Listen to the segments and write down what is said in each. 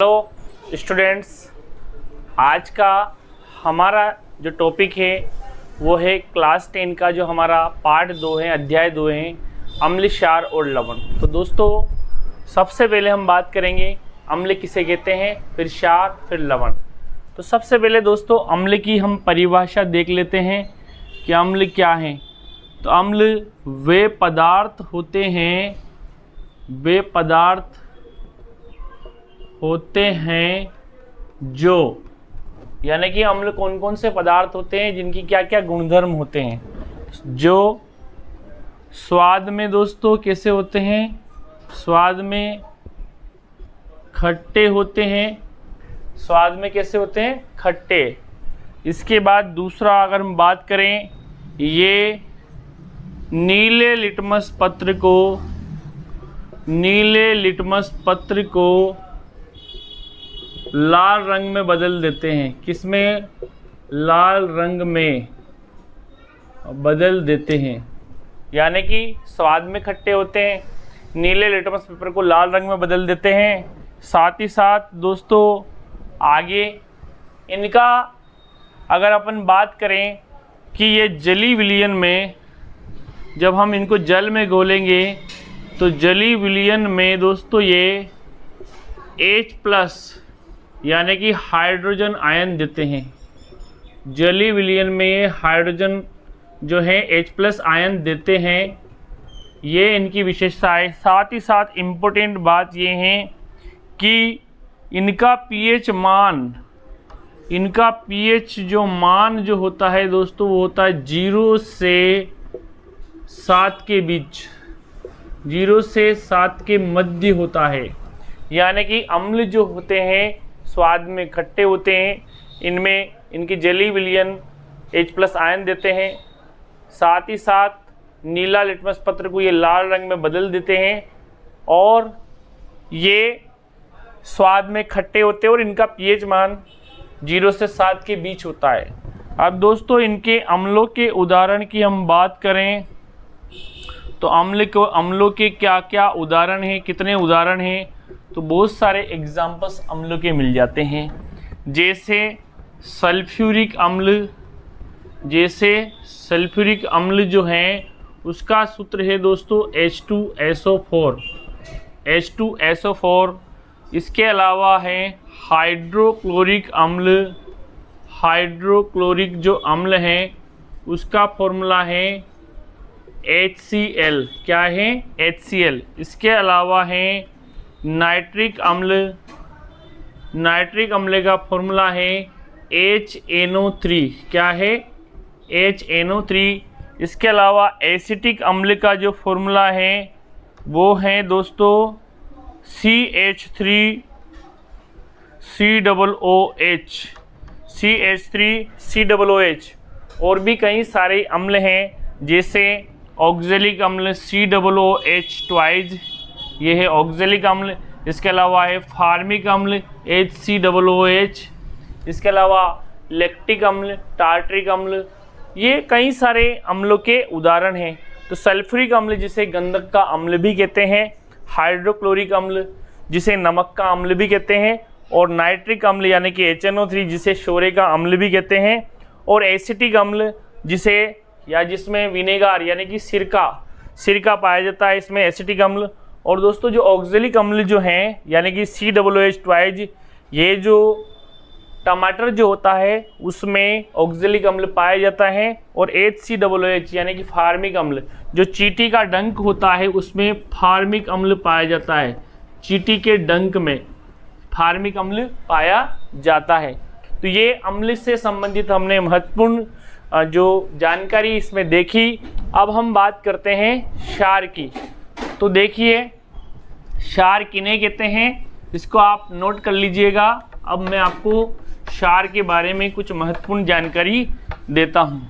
Hello students, आज का हमारा जो टॉपिक है वो है क्लास 10 का जो हमारा पार्ट 2 है, अध्याय 2 है, अम्ल, क्षार और लवण। तो दोस्तों सबसे पहले हम बात करेंगे अम्ल किसे कहते हैं, फिर क्षार, फिर लवण। तो सबसे पहले दोस्तों अम्ल की हम परिभाषा देख लेते हैं कि अम्ल क्या है। तो अम्ल वे पदार्थ होते हैं जो, यानी कि अम्ल कौन कौन से पदार्थ होते हैं जिनकी क्या क्या गुणधर्म होते हैं, जो स्वाद में दोस्तों कैसे होते हैं, स्वाद में खट्टे होते हैं, स्वाद में कैसे होते हैं, खट्टे। इसके बाद दूसरा अगर हम बात करें, ये नीले लिटमस पत्र को लाल रंग में बदल देते हैं। किसमें? लाल रंग में बदल देते हैं, यानी कि स्वाद में खट्टे होते हैं, नीले लिटमस पेपर को लाल रंग में बदल देते हैं। साथ ही साथ दोस्तों आगे इनका अगर अपन बात करें कि ये जली विलयन में, जब हम इनको जल में घोलेंगे तो जली विलयन में दोस्तों ये H+ यानी कि हाइड्रोजन आयन देते हैं। जली विलयन में ये हाइड्रोजन जो है H+ आयन देते हैं, ये इनकी विशेषता है। साथ ही साथ इम्पोर्टेंट बात ये है कि इनका pH मान जो होता है दोस्तों, वो होता है 0 से 7 के बीच, 0 से 7 के मध्य होता है। यानी कि अम्ल जो होते हैं स्वाद में खट्टे होते हैं, इनमें इनकी जली विलयन H+ आयन देते हैं। साथ ही साथ नीला लिटमस पत्र को ये लाल रंग में बदल देते हैं और ये स्वाद में खट्टे होते हैं और इनका pH मान 0 से 7 के बीच होता है। अब दोस्तों इनके अम्लों के उदाहरण की हम बात करें तो अम्लों के क्या क्या उदाहरण हैं, कितने उदाहरण हैं, तो बहुत सारे एग्जाम्पल्स अम्लों के मिल जाते हैं। जैसे सल्फ्यूरिक अम्ल जो है उसका सूत्र है दोस्तों H2SO4। इसके अलावा है हाइड्रोक्लोरिक जो अम्ल है उसका फॉर्मूला है HCl। क्या है? HCl। इसके अलावा है नाइट्रिक अम्ल का फॉर्मूला है HNO3। क्या है? HNO3। इसके अलावा एसिटिक अम्ल का जो फॉर्मूला है वो है दोस्तों CH3COOH। और भी कई सारे अम्ल हैं, जैसे ऑक्जेलिक अम्ल COOH2, ये है ऑक्जेलिक अम्ल। इसके अलावा है फार्मिक अम्ल HCOOH। इसके अलावा लैक्टिक अम्ल, टार्ट्रिक अम्ल, ये कई सारे अम्लों के उदाहरण हैं। तो सल्फ्यूरिक अम्ल जिसे गंधक का अम्ल भी कहते हैं, हाइड्रोक्लोरिक अम्ल जिसे नमक का अम्ल भी कहते हैं, और नाइट्रिक अम्ल यानी कि HNO3 जिसे शोरे का अम्ल भी कहते हैं, और एसिटिक अम्ल जिसमें विनेगार यानी कि सिरका पाया जाता है, इसमें एसिटिक अम्ल। और दोस्तों जो ऑक्जेलिक अम्ल जो हैं यानी कि COOH2, ये जो टमाटर जो होता है उसमें ऑक्जेलिक अम्ल पाया जाता है, और HCOOH यानी कि फार्मिक अम्ल, जो चींटी का डंक होता है उसमें फार्मिक अम्ल पाया जाता है, चींटी के डंक में फार्मिक अम्ल पाया जाता है। तो ये अम्ल से संबंधित हमने महत्वपूर्ण जो जानकारी इसमें देखी। अब हम बात करते हैं क्षार की। तो देखिए क्षार किन्हें कहते हैं, इसको आप नोट कर लीजिएगा। अब मैं आपको क्षार के बारे में कुछ महत्वपूर्ण जानकारी देता हूं।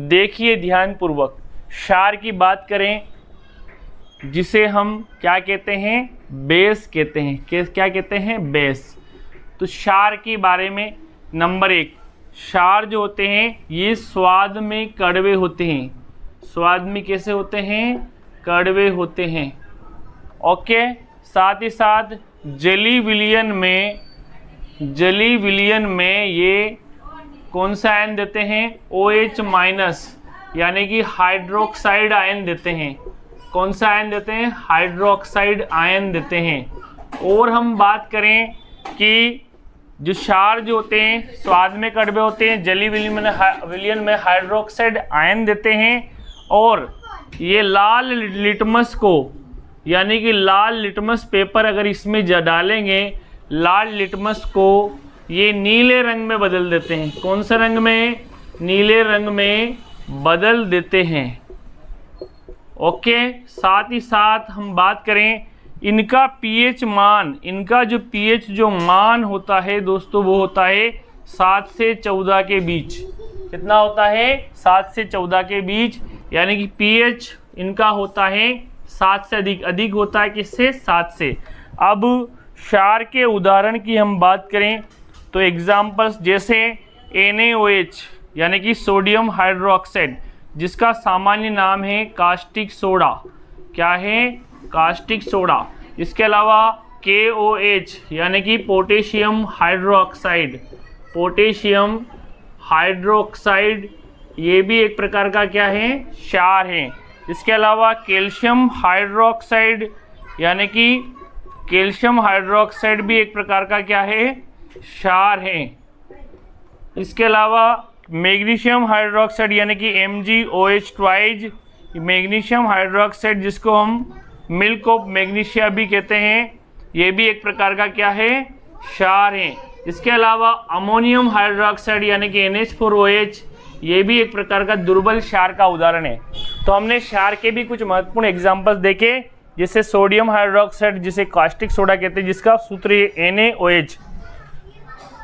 देखिए ध्यानपूर्वक, क्षार की बात करें जिसे हम क्या कहते हैं, बेस कहते हैं। क्या कहते हैं? बेस। तो क्षार के बारे में नंबर 1, क्षार जो होते हैं ये स्वाद में कड़वे होते हैं। स्वाद में कैसे होते हैं? कड़वे होते हैं। ओके, साथ ही साथ जली विलयन में ये कौन सा आयन देते हैं? OH माइनस, यानी कि हाइड्रोक्साइड आयन देते हैं। कौन सा आयन देते हैं? हाइड्रोक्साइड आयन देते हैं। और हम बात करें कि जो क्षार जो होते हैं स्वाद में कड़वे होते हैं, जली विलयन में हाइड्रोक्साइड आयन देते हैं। और ये लाल लिटमस को, यानी कि लाल लिटमस पेपर अगर इसमें डालेंगे, लाल लिटमस को ये नीले रंग में बदल देते हैं। कौन से रंग में? नीले रंग में बदल देते हैं। ओके, साथ ही साथ हम बात करें इनका पीएच मान, इनका जो पीएच जो मान होता है दोस्तों वो होता है 7 से 14 के बीच। कितना होता है? 7 से 14 के बीच, यानी कि पीएच इनका होता है 7 से अधिक होता है। किससे? 7 से। अब क्षार के उदाहरण की हम बात करें तो एग्जाम्पल्स जैसे NaOH यानी कि सोडियम हाइड्रोक्साइड, जिसका सामान्य नाम है कास्टिक सोडा। क्या है? Caustic soda. इसके अलावा KOH यानी कि पोटेशियम हाइड्रोक्साइड, पोटेशियम हाइड्रोक्साइड, ये भी एक प्रकार का क्या है? क्षार है। इसके अलावा कैल्शियम हाइड्रोक्साइड यानी कि कैल्शियम हाइड्रोक्साइड भी एक प्रकार का क्या है? क्षार है। इसके अलावा मैग्नीशियम हाइड्रोक्साइड यानी कि MgOH2, मैग्नीशियम हाइड्रोक्साइड जिसको हम मिल्क ऑफ मैग्नीशिया भी कहते हैं, ये भी एक प्रकार का क्या है? क्षार है। इसके अलावा अमोनियम हाइड्रोक्साइड यानी कि NH4OH, ये भी एक प्रकार का दुर्बल क्षार का उदाहरण है। तो हमने क्षार के भी कुछ महत्वपूर्ण एग्जाम्पल्स देखे, जैसे सोडियम हाइड्रोक्साइड जिसे कास्टिक सोडा कहते हैं, जिसका सूत्र है NaOH,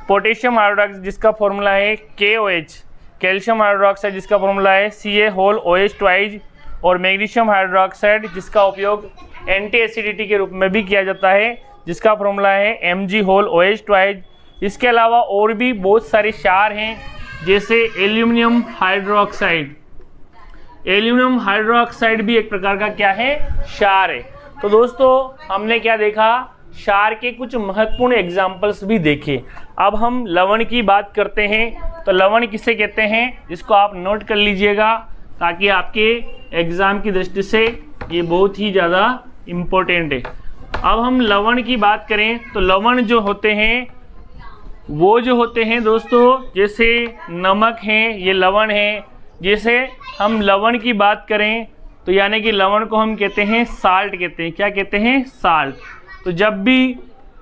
पोटेशियम हाइड्रोक्साइड जिसका फॉर्मूला है KOH, कैल्शियम हाइड्रोक्साइड जिसका फॉर्मूला है CaOH2, और मैग्नीशियम हाइड्रोक्साइड जिसका उपयोग एंटी एसिडिटी के रूप में भी किया जाता है, जिसका फॉर्मूला है MgOH2। इसके अलावा और भी बहुत सारे क्षार हैं, जैसे एल्यूमिनियम हाइड्रोक्साइड। एल्यूमिनियम हाइड्रोक्साइड भी एक प्रकार का क्या है? क्षार है। तो दोस्तों हमने क्या देखा? क्षार के कुछ महत्वपूर्ण एग्जाम्पल्स भी देखे। अब हम लवण की बात करते हैं। तो लवण किसे कहते हैं, इसको आप नोट कर लीजिएगा, ताकि आपके एग्जाम की दृष्टि से ये बहुत ही ज़्यादा इम्पोर्टेंट है। अब हम लवण की बात करें तो लवण जो होते हैं वो जो होते हैं दोस्तों, जैसे नमक है, ये लवण है। जैसे हम लवण की बात करें तो यानी कि लवण को हम कहते हैं साल्ट कहते हैं। क्या कहते हैं? साल्ट। तो जब भी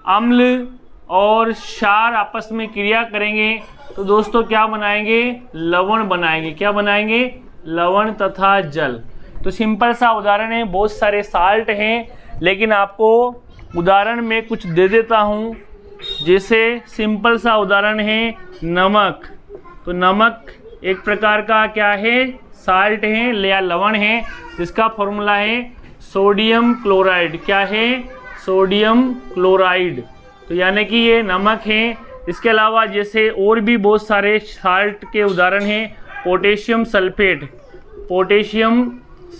अम्ल और क्षार आपस में क्रिया करेंगे तो दोस्तों क्या बनाएंगे? लवण बनाएंगे। क्या बनाएंगे? लवण तथा जल। तो सिंपल सा उदाहरण है, बहुत सारे साल्ट हैं, लेकिन आपको उदाहरण में कुछ दे देता हूँ। जैसे सिंपल सा उदाहरण है नमक। तो नमक एक प्रकार का क्या है? साल्ट है या लवण है, जिसका फॉर्मूला है सोडियम क्लोराइड। क्या है? Sodium chloride. तो यानी कि ये नमक है। इसके अलावा जैसे और भी बहुत सारे साल्ट के उदाहरण हैं, पोटेशियम सल्फेट। पोटेशियम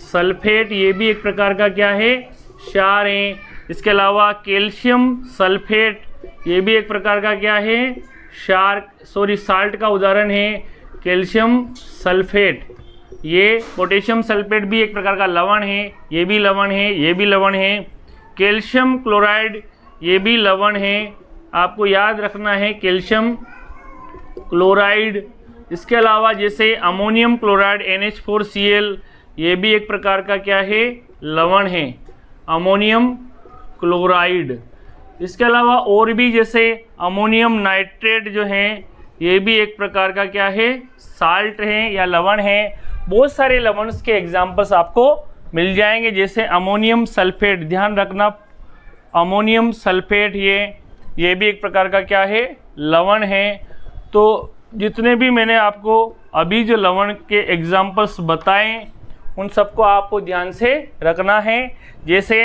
सल्फेट ये भी एक प्रकार का क्या है? क्षार है। इसके अलावा कैल्शियम सल्फेट ये भी एक प्रकार का क्या है? साल्ट का उदाहरण है कैल्शियम सल्फेट। ये पोटेशियम सल्फेट भी एक प्रकार का लवण है, ये भी लवण है, ये भी लवण है। कैल्शियम क्लोराइड ये भी लवण है, आपको याद रखना है कैल्शियम क्लोराइड। इसके अलावा जैसे अमोनियम क्लोराइड NH4Cl ये भी एक प्रकार का क्या है? लवण है, अमोनियम क्लोराइड। इसके अलावा और भी जैसे अमोनियम नाइट्रेट जो है ये भी एक प्रकार का क्या है? साल्ट है या लवण है। बहुत सारे लवण्स के एग्जाम्पल्स आपको मिल जाएंगे, जैसे अमोनियम सल्फेट। ध्यान रखना, अमोनियम सल्फेट ये भी एक प्रकार का क्या है? लवण है। तो जितने भी मैंने आपको अभी जो लवण के एग्जाम्पल्स बताएं उन सबको आपको ध्यान से रखना है। जैसे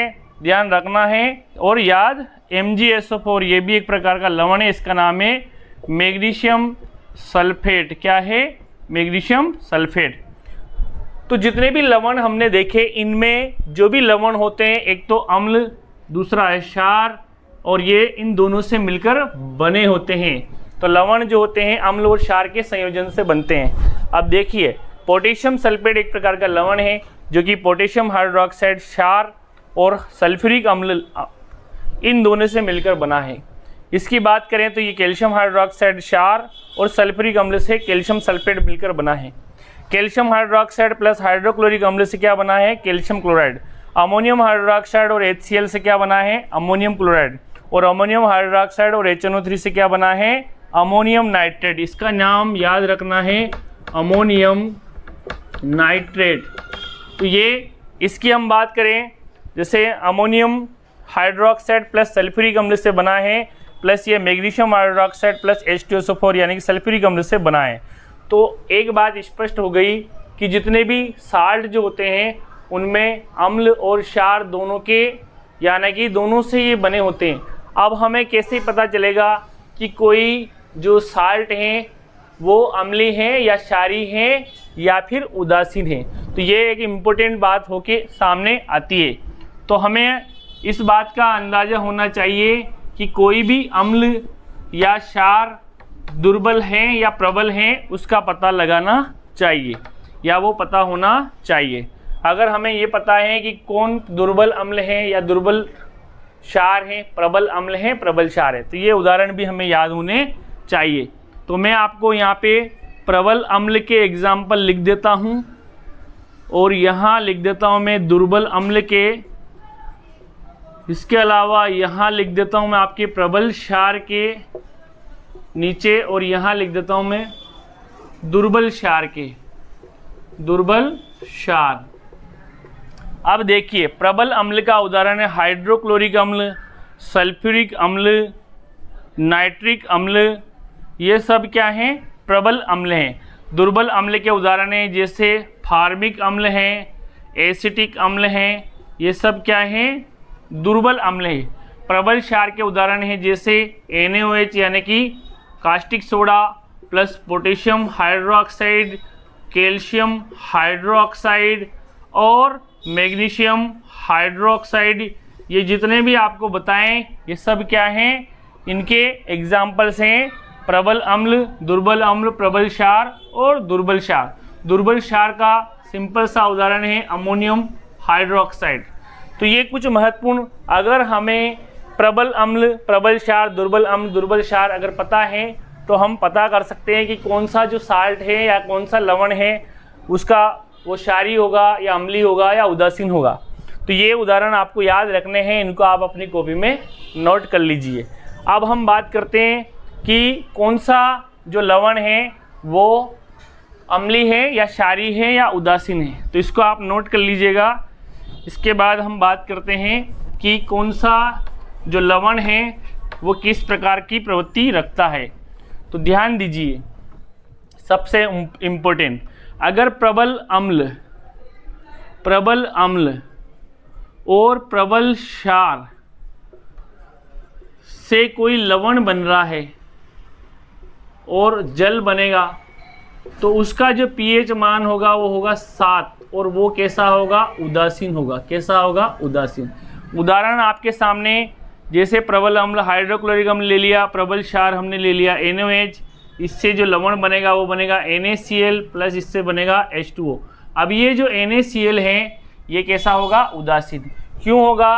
ध्यान रखना है और याद, MgSO4 ये भी एक प्रकार का लवण है, इसका नाम है मैग्नीशियम सल्फेट। क्या है? Magnesium sulphate. तो जितने भी लवण हमने देखे, इनमें जो भी लवण होते हैं, एक तो अम्ल, दूसरा है क्षार, और ये इन दोनों से मिलकर बने होते हैं। तो लवण जो होते हैं अम्ल और क्षार के संयोजन से बनते हैं। अब देखिए, पोटेशियम सल्फेट एक प्रकार का लवण है जो कि पोटेशियम हाइड्रोक्साइड, क्षार और सल्फ्यूरिक अम्ल इन दोनों से मिलकर बना है। इसकी बात करें तो ये कैल्शियम हाइड्रोक्साइड, क्षार और सल्फ्यूरिक अम्ल से कैल्शियम सल्फेट मिलकर बना है। कैल्शियम हाइड्रोक्साइड प्लस हाइड्रोक्लोरिक अम्ल से क्या बना है? Calcium chloride. अमोनियम हाइड्रोक्साइड और HCl से क्या बना है? Ammonium chloride. और अमोनियम हाइड्रोक्साइड और HNO3 से क्या बना है? Ammonium nitrate. इसका नाम याद रखना है, अमोनियम नाइट्रेट। तो ये इसकी हम बात करें, जैसे अमोनियम हाइड्रोक्साइड प्लस सल्फ्यूरिक अम्ल से बना है, प्लस ये मैग्नीशियम हाइड्रोक्साइड प्लस H2SO4 यानी कि सल्फ्यूरिक अम्ल से बना है। तो एक बात स्पष्ट हो गई कि जितने भी साल्ट जो होते हैं उनमें अम्ल और क्षार दोनों के, यानी कि दोनों से ये बने होते हैं। अब हमें कैसे पता चलेगा कि कोई जो साल्ट हैं वो अम्लीय हैं या क्षारीय हैं या फिर उदासीन हैं? तो ये एक इम्पोर्टेंट बात होके सामने आती है। तो हमें इस बात का अंदाज़ा होना चाहिए कि कोई भी अम्ल या क्षार दुर्बल हैं या प्रबल हैं, उसका पता लगाना चाहिए या वो पता होना चाहिए। अगर हमें ये पता है कि कौन दुर्बल अम्ल है या दुर्बल क्षार है, प्रबल अम्ल है, प्रबल क्षार है, तो ये उदाहरण भी हमें याद होने चाहिए। तो मैं आपको यहाँ पे प्रबल अम्ल के एग्जाम्पल लिख देता हूँ और यहाँ लिख देता हूँ मैं दुर्बल अम्ल के। इसके अलावा यहाँ लिख देता हूँ मैं आपके प्रबल क्षार के नीचे, और यहाँ लिख देता हूँ मैं दुर्बल क्षार के, दुर्बल क्षार। अब देखिए, प्रबल अम्ल का उदाहरण है हाइड्रोक्लोरिक अम्ल, सल्फ्यूरिक अम्ल, नाइट्रिक अम्ल, ये सब क्या हैं? प्रबल अम्ल हैं। दुर्बल अम्ल के उदाहरण हैं जैसे फार्मिक अम्ल हैं, एसिटिक अम्ल हैं, ये सब क्या हैं? दुर्बल अम्ल हैं। प्रबल क्षार के उदाहरण हैं जैसे NaOH यानी कि caustic soda plus potassium hydroxide, calcium hydroxide और मैग्नीशियम हाइड्रोक्साइड। ये जितने भी आपको बताएं ये सब क्या हैं? इनके एग्जाम्पल्स हैं प्रबल अम्ल, दुर्बल अम्ल, प्रबल क्षार और दुर्बल क्षार। दुर्बल क्षार का सिंपल सा उदाहरण है अमोनियम हाइड्रोक्साइड। तो ये कुछ महत्वपूर्ण, अगर हमें प्रबल अम्ल, प्रबल क्षार, दुर्बल अम्ल, दुर्बल क्षार अगर पता है तो हम पता कर सकते हैं कि कौन सा जो साल्ट है या कौन सा लवण है उसका वो क्षारीय होगा या अम्लीय होगा या उदासीन होगा। तो ये उदाहरण आपको याद रखने हैं, इनको आप अपनी कॉपी में नोट कर लीजिए। अब हम बात करते हैं कि कौन सा जो लवण है वो अम्लीय है या क्षारीय है या उदासीन है, तो इसको आप नोट कर लीजिएगा। इसके बाद हम बात करते हैं कि कौन सा जो लवण है वो किस प्रकार की प्रवृत्ति रखता है। तो ध्यान दीजिए, सबसे इम्पोर्टेंट, अगर प्रबल अम्ल और प्रबल क्षार से कोई लवण बन रहा है और जल बनेगा तो उसका जो pH मान होगा वो होगा 7, और वो कैसा होगा? उदासीन होगा। कैसा होगा? उदासीन। उदाहरण आपके सामने, जैसे प्रबल अम्ल हाइड्रोक्लोरिक अम्ल ले लिया, प्रबल क्षार हमने ले लिया NaOH, इससे जो लवण बनेगा वो बनेगा NaCl प्लस इससे बनेगा H2O। अब ये जो NaCl है ये कैसा होगा? उदासीन। क्यों होगा?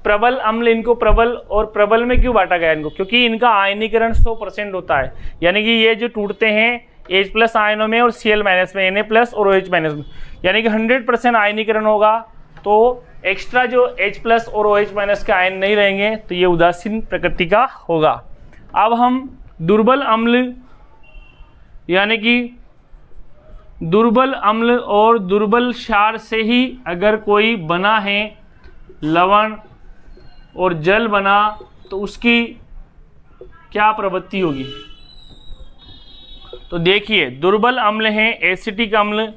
प्रबल अम्ल, इनको प्रबल और प्रबल में क्यों बांटा गया इनको? क्योंकि इनका आयनीकरण 100% होता है, यानी कि ये जो टूटते हैं H+ आयनों में और Cl- में, Na+ और OH- में, यानी कि 100% आयनीकरण होगा। तो एक्स्ट्रा जो H+ और OH- के आयन नहीं रहेंगे, तो ये उदासीन प्रकृति का होगा। अब हम दुर्बल अम्ल यानी कि दुर्बल अम्ल और दुर्बल क्षार से ही अगर कोई बना है लवण और जल बना तो उसकी क्या प्रवृत्ति होगी? तो देखिए, दुर्बल अम्ल है एसिटिक अम्ल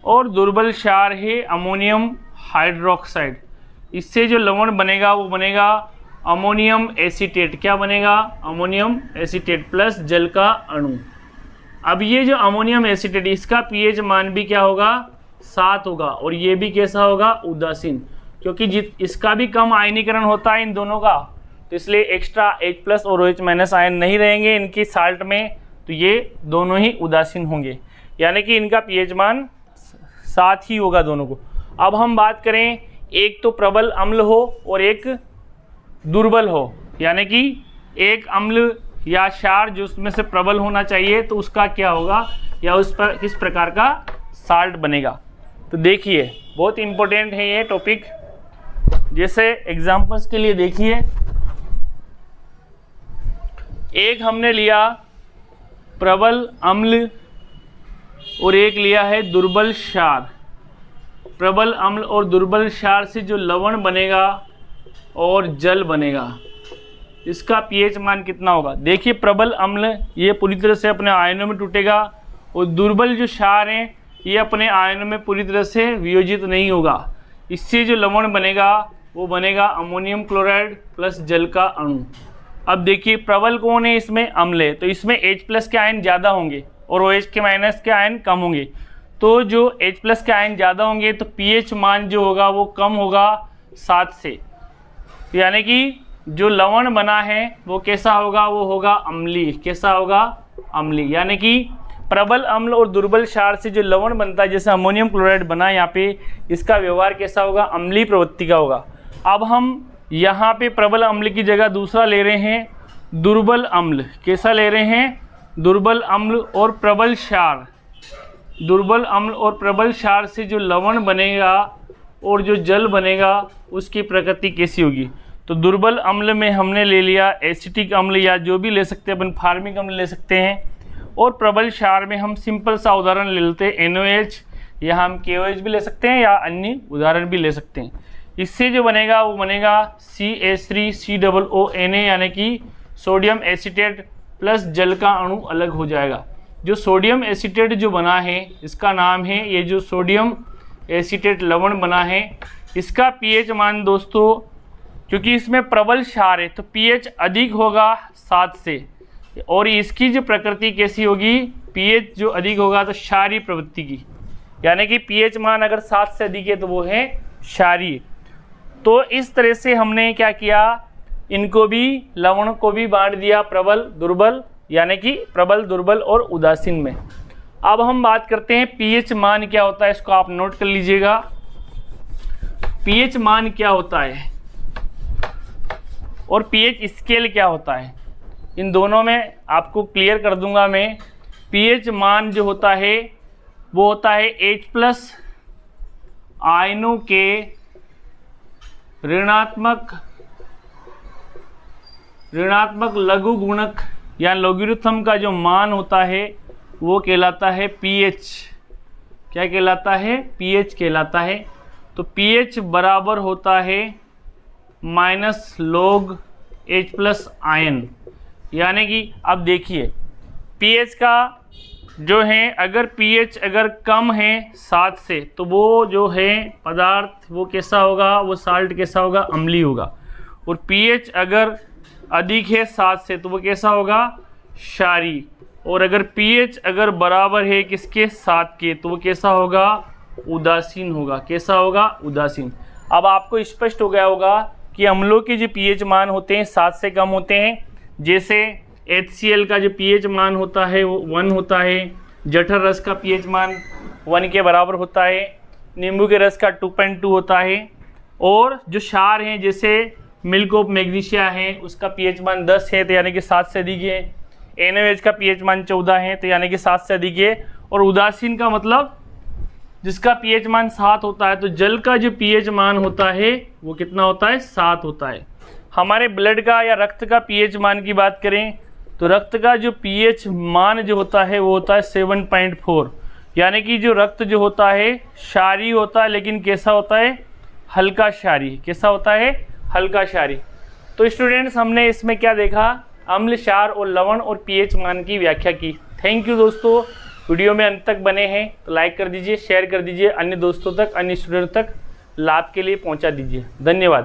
और दुर्बल क्षार है अमोनियम हाइड्रोक्साइड। इससे जो लवण बनेगा वो बनेगा अमोनियम एसीटेट। क्या बनेगा? अमोनियम एसीटेट प्लस जल का अणु। अब ये जो अमोनियम एसीटेट, इसका pH मान भी क्या होगा? 7 होगा और ये भी कैसा होगा, उदासीन, क्योंकि इसका भी कम आयनीकरण होता है इन दोनों का, तो इसलिए एक्स्ट्रा H+ और OH- आयन नहीं रहेंगे इनकी साल्ट में, तो ये दोनों ही उदासीन होंगे, यानी कि इनका pH मान 7 ही होगा दोनों को। अब हम बात करें, एक तो प्रबल अम्ल हो और एक दुर्बल हो, यानी कि एक अम्ल या क्षार जो उसमें से प्रबल होना चाहिए, तो उसका क्या होगा या उस पर किस प्रकार का साल्ट बनेगा। तो देखिए बहुत इंपॉर्टेंट है ये टॉपिक। जैसे एग्जांपल्स के लिए देखिए, एक हमने लिया प्रबल अम्ल और एक लिया है दुर्बल क्षार। प्रबल अम्ल और दुर्बल क्षार से जो लवण बनेगा और जल बनेगा, इसका pH मान कितना होगा। देखिए प्रबल अम्ल ये पूरी तरह से अपने आयनों में टूटेगा और दुर्बल जो क्षार हैं ये अपने आयनों में पूरी तरह से वियोजित नहीं होगा। इससे जो लवण बनेगा वो बनेगा अमोनियम क्लोराइड प्लस जल का अणु। अब देखिए प्रबल कौन है, इसमें अम्ल है, तो इसमें H+ के आयन ज़्यादा होंगे और OH- के आयन कम होंगे। तो जो H+ के आयन ज़्यादा होंगे तो pH मान जो होगा वो कम होगा 7 से, तो यानी कि जो लवण बना है वो कैसा होगा, वो होगा अम्लीय। कैसा होगा, अम्लीय। यानी कि प्रबल अम्ल और दुर्बल क्षार से जो लवण बनता है, जैसे अमोनियम क्लोराइड बना यहाँ पे, इसका व्यवहार कैसा होगा, अम्लीय प्रवृत्ति का होगा। अब हम यहाँ पे प्रबल अम्ल की जगह दूसरा ले रहे हैं दुर्बल अम्ल। कैसा ले रहे हैं, दुर्बल अम्ल और प्रबल क्षार। दुर्बल अम्ल और प्रबल क्षार से जो लवण बनेगा और जो जल बनेगा उसकी प्रकृति कैसी होगी। तो दुर्बल अम्ल में हमने ले लिया एसिटिक अम्ल, या जो भी ले सकते हैं अपन, फार्मिक अम्ल ले सकते हैं। और प्रबल क्षार में हम सिंपल सा उदाहरण ले लेते हैं NaOH, या हम KOH भी ले सकते हैं या अन्य उदाहरण भी ले सकते हैं। इससे जो बनेगा वो बनेगा CH3COONA, यानी कि सोडियम एसीटेट प्लस जल का अणु अलग हो जाएगा। जो सोडियम एसीटेट जो बना है इसका नाम है, ये जो सोडियम एसीटेट लवण बना है, इसका pH मान दोस्तों, क्योंकि इसमें प्रबल क्षार है तो pH अधिक होगा 7 से, और इसकी जो प्रकृति कैसी होगी, pH जो अधिक होगा तो क्षारीय प्रवृत्ति की, यानी कि pH मान अगर 7 से अधिक है तो वो है क्षारीय। तो इस तरह से हमने क्या किया, इनको भी, लवण को भी बांट दिया प्रबल दुर्बल, यानी कि प्रबल दुर्बल और उदासीन में। अब हम बात करते हैं pH मान क्या होता है, इसको आप नोट कर लीजिएगा। pH मान क्या होता है और pH स्केल क्या होता है, इन दोनों में आपको क्लियर कर दूंगा मैं। pH मान जो होता है वो होता है H+ आयनों के ऋणात्मक लघु गुणक या लॉगरिथम का जो मान होता है वो कहलाता है pH। क्या कहलाता है, pH कहलाता है। तो pH बराबर होता है -log H+ आयन, यानी कि अब देखिए pH का जो है, अगर pH अगर कम है 7 से तो वो जो है पदार्थ वो कैसा होगा, वो साल्ट कैसा होगा, अम्लीय होगा। और pH अगर अधिक है 7 से तो वो कैसा होगा, क्षारीय। और अगर pH अगर बराबर है किसके, 7 के, तो वो कैसा होगा, उदासीन होगा। कैसा होगा, उदासीन। अब आपको स्पष्ट हो गया होगा कि अम्लों के जो pH मान होते हैं 7 से कम होते हैं। जैसे HCl का जो pH मान होता है वो 1 होता है, जठर रस का pH मान 1 के बराबर होता है, नींबू के रस का 2.2 होता है। और जो क्षार हैं जैसे मिल्क ऑफ मैग्नीशिया है उसका pH मान 10 है, तो यानी कि 7 से अधिक है। NaOH का pH मान 14 है, तो यानी कि 7 से अधिक है। और उदासीन का मतलब जिसका pH मान 7 होता है, तो जल का जो pH मान होता है वो कितना होता है, 7 होता है। हमारे ब्लड का या रक्त का pH मान की बात करें तो रक्त का जो pH मान जो होता है वो होता है 7.4, यानी कि जो रक्त जो होता है क्षारीय होता है, लेकिन कैसा होता है, हल्का क्षारीय। कैसा होता है, हल्का क्षारीय। तो स्टूडेंट्स हमने इसमें क्या देखा, अम्ल, क्षार और लवण और pH मान की व्याख्या की। थैंक यू दोस्तों, वीडियो में अंत तक बने हैं तो लाइक कर दीजिए, शेयर कर दीजिए, अन्य दोस्तों तक, अन्य स्टूडेंट तक लाभ के लिए पहुंचा दीजिए। धन्यवाद।